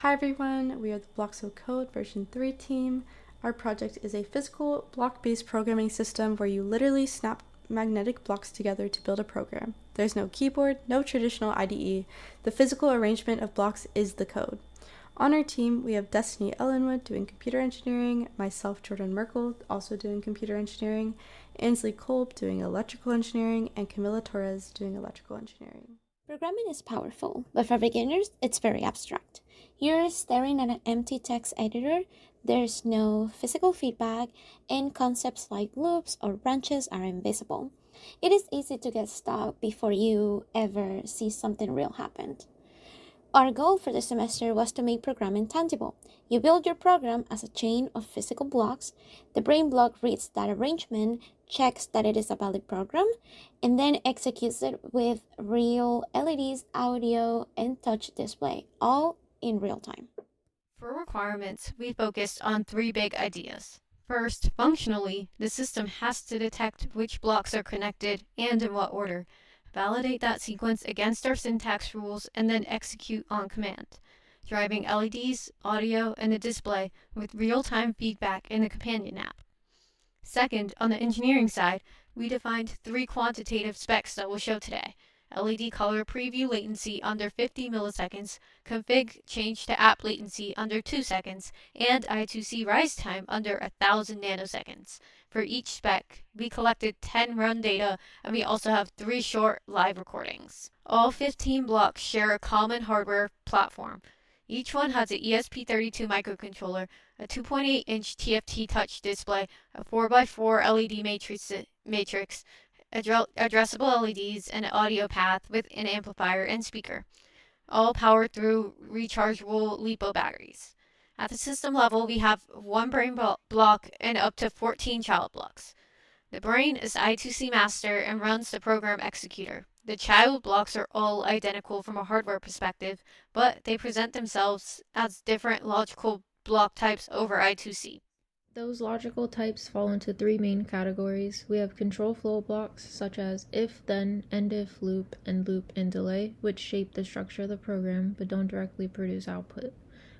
Hi everyone, we are the Blocks of Code version 3 team. Our project is a physical block-based programming system where you literally snap magnetic blocks together to build a program. There's no keyboard, no traditional IDE. The physical arrangement of blocks is the code. On our team, we have Destiny Ellenwood doing computer engineering, myself, Jordan Merkel, also doing computer engineering, Ainsley Kolb doing electrical engineering, and Camila Torres doing electrical engineering. Programming is powerful, but for beginners, it's very abstract. You're staring at an empty text editor, there's no physical feedback, and concepts like loops or branches are invisible. It is easy to get stuck before you ever see something real happen. Our goal for the semester was to make programming tangible. You build your program as a chain of physical blocks. The brain block reads that arrangement, checks that it is a valid program, and then executes it with real LEDs, audio, and touch display, all in real time. For requirements, we focused on three big ideas. First, functionally, the system has to detect which blocks are connected and in what order, validate that sequence against our syntax rules, and then execute on command, driving LEDs, audio, and the display with real-time feedback in the companion app. Second, on the engineering side, we defined three quantitative specs that we'll show today. LED color preview latency under 50 milliseconds, config change to app latency under 2 seconds, and I2C rise time under 1000 nanoseconds. For each spec, we collected 10 run data, and we also have 3 short live recordings. All 15 blocks share a common hardware platform. Each one has an ESP32 microcontroller, a 2.8-inch TFT touch display, a 4x4 LED matrix, addressable LEDs, and an audio path with an amplifier and speaker, all powered through rechargeable LiPo batteries. At the system level, we have one brain block and up to 14 child blocks. The brain is I2C master and runs the program executor. The child blocks are all identical from a hardware perspective, but they present themselves as different logical block types over I2C. Those logical types fall into three main categories. We have control flow blocks such as if, then, end if, loop, and delay, which shape the structure of the program but don't directly produce output.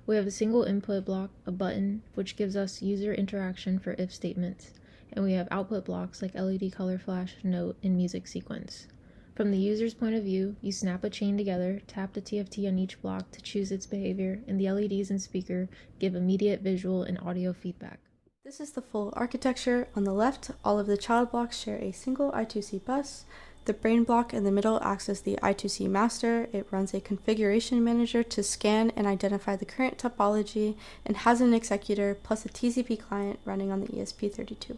We have a single input block, a button, which gives us user interaction for if statements. And we have output blocks like LED color flash, note, and music sequence. From the user's point of view, you snap a chain together, tap the TFT on each block to choose its behavior, and the LEDs and speaker give immediate visual and audio feedback. This is the full architecture. On the left, all of the child blocks share a single I2C bus. The brain block in the middle acts as the I2C master. It runs a configuration manager to scan and identify the current topology and has an executor plus a TCP client running on the ESP32.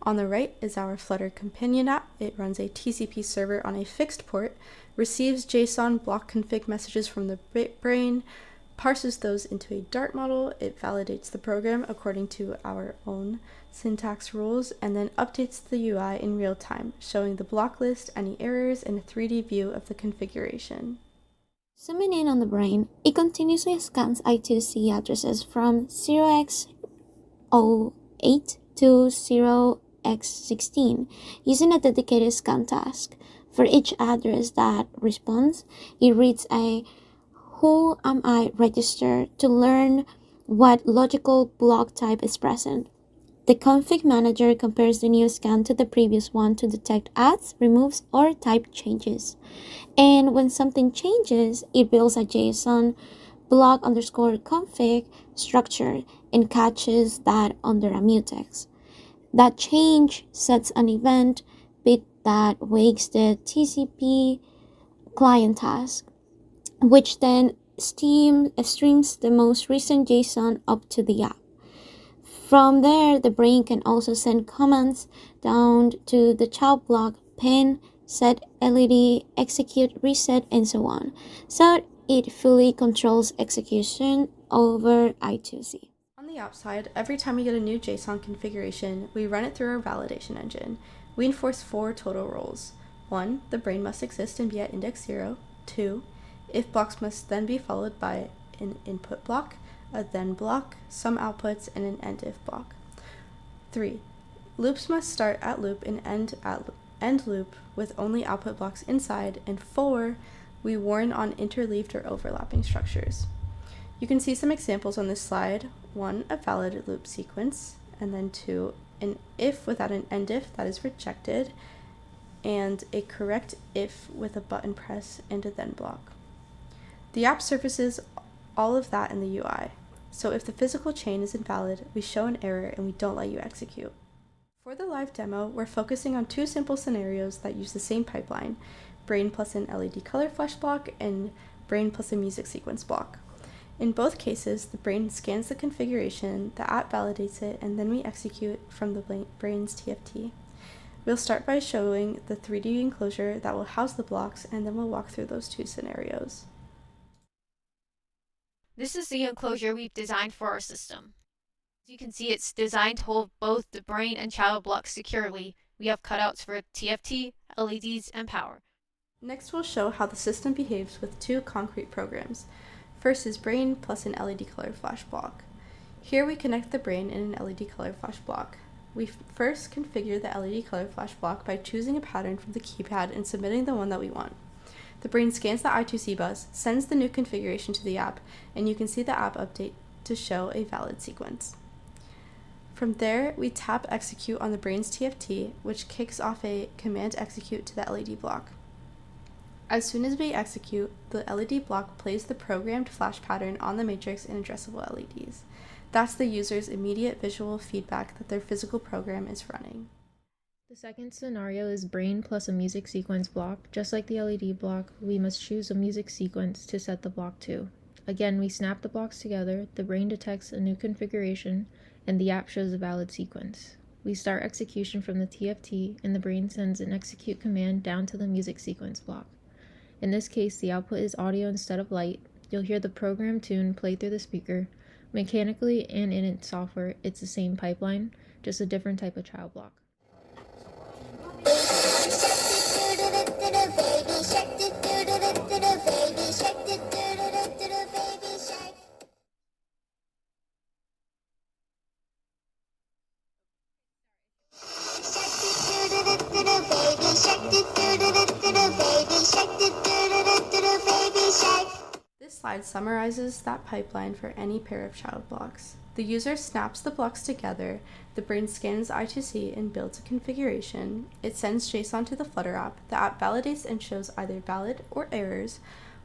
On the right is our Flutter companion app. It runs a TCP server on a fixed port, receives JSON block config messages from the brain, parses those into a Dart model, it validates the program according to our own syntax rules, and then updates the UI in real time, showing the block list, any errors, and a 3D view of the configuration. Zooming in on the brain, it continuously scans I2C addresses from 0x08 to 0x16 using a dedicated scan task. For each address that responds, it reads a Who am I register to learn what logical block type is present. The config manager compares the new scan to the previous one to detect adds, removes, or type changes. And when something changes, it builds a JSON block underscore config structure and catches that under a mutex. That change sets an event bit that wakes the TCP client task, which then streams the most recent JSON up to the app. From there, the brain can also send commands down to the child block, pen, set LED, execute, reset, and so on. So it fully controls execution over I2C. On the app side, every time we get a new JSON configuration, we run it through our validation engine. We enforce 4 total rules. 1. The brain must exist and be at index 0. 2. If blocks must then be followed by an input block, a then block, some outputs, and an end if block. 3. Loops must start at loop and end at end loop with only output blocks inside. And 4. We warn on interleaved or overlapping structures. You can see some examples on this slide. 1, a valid loop sequence, and then 2, an if without an end if, that is rejected, and a correct if with a button press and a then block. The app surfaces all of that in the UI. So if the physical chain is invalid, we show an error and we don't let you execute. For the live demo, we're focusing on 2 simple scenarios that use the same pipeline, brain plus an LED color flash block and brain plus a music sequence block. In both cases, the brain scans the configuration, the app validates it, and then we execute from the brain's TFT. We'll start by showing the 3D enclosure that will house the blocks, and then we'll walk through those 2 scenarios. This is the enclosure we've designed for our system. As you can see, it's designed to hold both the brain and child blocks securely. We have cutouts for TFT, LEDs, and power. Next, we'll show how the system behaves with 2 concrete programs. First is brain plus an LED color flash block. Here we connect the brain in an LED color flash block. We first configure the LED color flash block by choosing a pattern from the keypad and submitting the one that we want. The brain scans the I2C bus, sends the new configuration to the app, and you can see the app update to show a valid sequence. From there, we tap execute on the brain's TFT, which kicks off a command execute to the LED block. As soon as we execute, the LED block plays the programmed flash pattern on the matrix in addressable LEDs. That's the user's immediate visual feedback that their physical program is running. The second scenario is brain plus a music sequence block. Just like the LED block, we must choose a music sequence to set the block to. Again, we snap the blocks together, the brain detects a new configuration, and the app shows a valid sequence. We start execution from the TFT, and the brain sends an execute command down to the music sequence block. In this case, the output is audio instead of light. You'll hear the program tune play through the speaker. Mechanically and in its software, it's the same pipeline, just a different type of child block. This slide summarizes that pipeline for any pair of child blocks. The user snaps the blocks together, the brain scans I2C and builds a configuration, it sends JSON to the Flutter app, the app validates and shows either valid or errors.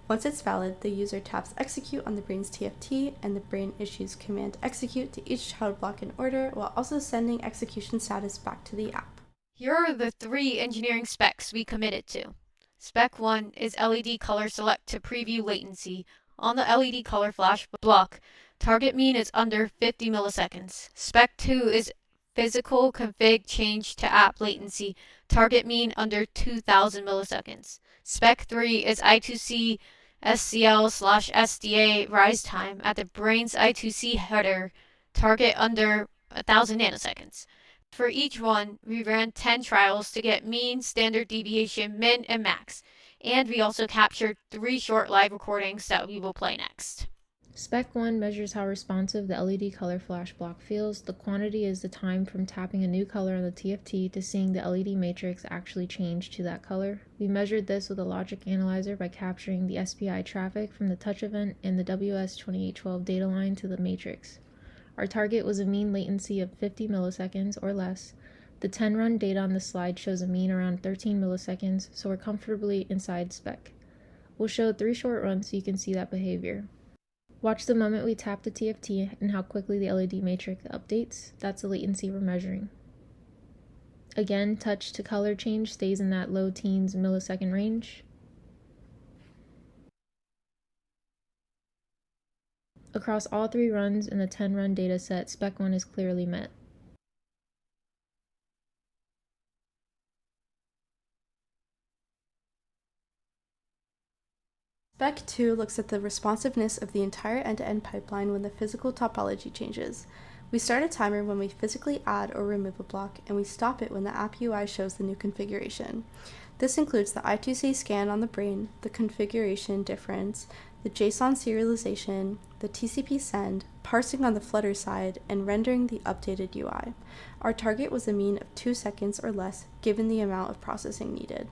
Once it's valid, the user taps execute on the brain's TFT and the brain issues command execute to each child block in order while also sending execution status back to the app. Here are the 3 engineering specs we committed to. Spec 1 is LED color select to preview latency. On the LED color flash block, target mean is under 50 milliseconds. Spec 2 is physical config change to app latency. Target mean under 2000 milliseconds. Spec 3 is I2C SCL/SDA rise time at the brain's I2C header. Target under 1000 nanoseconds. For each one, we ran 10 trials to get mean, standard deviation, min, and max. And we also captured 3 short live recordings that we will play next. Spec 1 measures how responsive the LED color flash block feels. The quantity is the time from tapping a new color on the TFT to seeing the LED matrix actually change to that color. We measured this with a logic analyzer by capturing the SPI traffic from the touch event and the WS2812 data line to the matrix. Our target was a mean latency of 50 milliseconds or less. The 10-run data on the slide shows a mean around 13 milliseconds, so we're comfortably inside spec. We'll show 3 short runs so you can see that behavior. Watch the moment we tap the TFT and how quickly the LED matrix updates. That's the latency we're measuring. Again, touch to color change stays in that low teens millisecond range. Across all 3 runs in the 10-run data set, Spec 1 is clearly met. Spec 2 looks at the responsiveness of the entire end-to-end pipeline when the physical topology changes. We start a timer when we physically add or remove a block, and we stop it when the app UI shows the new configuration. This includes the I2C scan on the brain, the configuration difference, the JSON serialization, the TCP send, parsing on the Flutter side, and rendering the updated UI. Our target was a mean of 2 seconds or less given the amount of processing needed.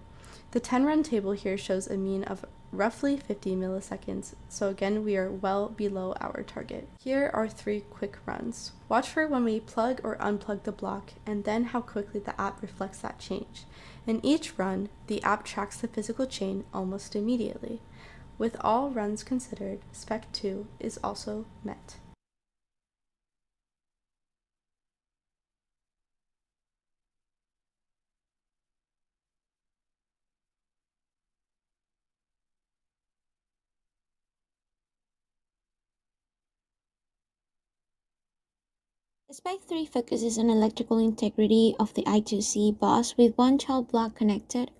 The 10-run table here shows a mean of roughly 50 milliseconds, so again we are well below our target. Here are 3 quick runs. Watch for when we plug or unplug the block, and then how quickly the app reflects that change. In each run, the app tracks the physical chain almost immediately. With all runs considered, Spec 2 is also met. Spec 3 focuses on electrical integrity of the I2C bus with one child block connected.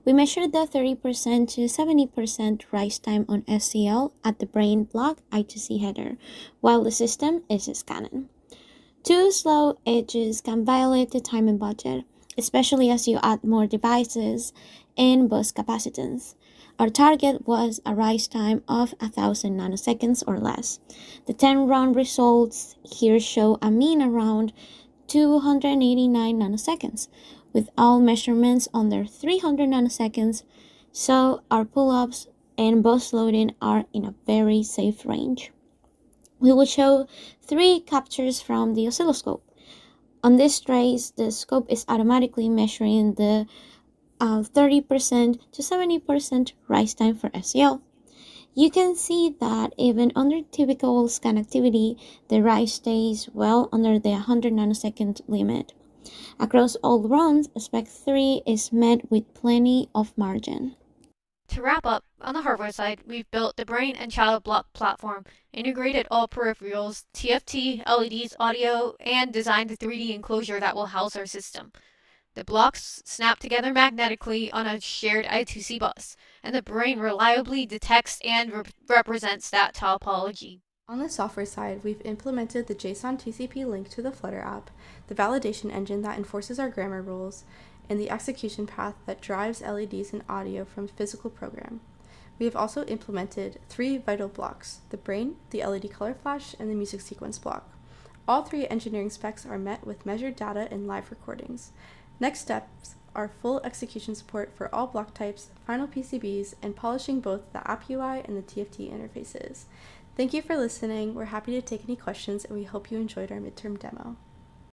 We measured the 30% to 70% rise time on SCL at the brain block I2C header, while the system is scanning. Too slow edges can violate the time and budget, especially as you add more devices and bus capacitance. Our target was a rise time of 1000 nanoseconds or less. The 10-run results here show a mean around 289 nanoseconds, with all measurements under 300 nanoseconds, so our pull-ups and bus loading are in a very safe range. We will show 3 captures from the oscilloscope. On this trace, the scope is automatically measuring the 30% to 70% rise time for SEL. You can see that even under typical scan activity, the rise stays well under the 100 nanosecond limit. Across all runs, Spec 3 is met with plenty of margin. To wrap up, on the hardware side, we've built the brain and child block platform, integrated all peripherals, TFT, LEDs, audio, and designed the 3D enclosure that will house our system. The blocks snap together magnetically on a shared I2C bus, and the brain reliably detects and represents that topology. On the software side, we've implemented the JSON TCP link to the Flutter app, the validation engine that enforces our grammar rules, and the execution path that drives LEDs and audio from physical program. We have also implemented 3 vital blocks: the brain, the LED color flash, and the music sequence block. All 3 engineering specs are met with measured data and live recordings. Next steps are full execution support for all block types, final PCBs, and polishing both the app UI and the TFT interfaces. Thank you for listening. We're happy to take any questions, and we hope you enjoyed our midterm demo.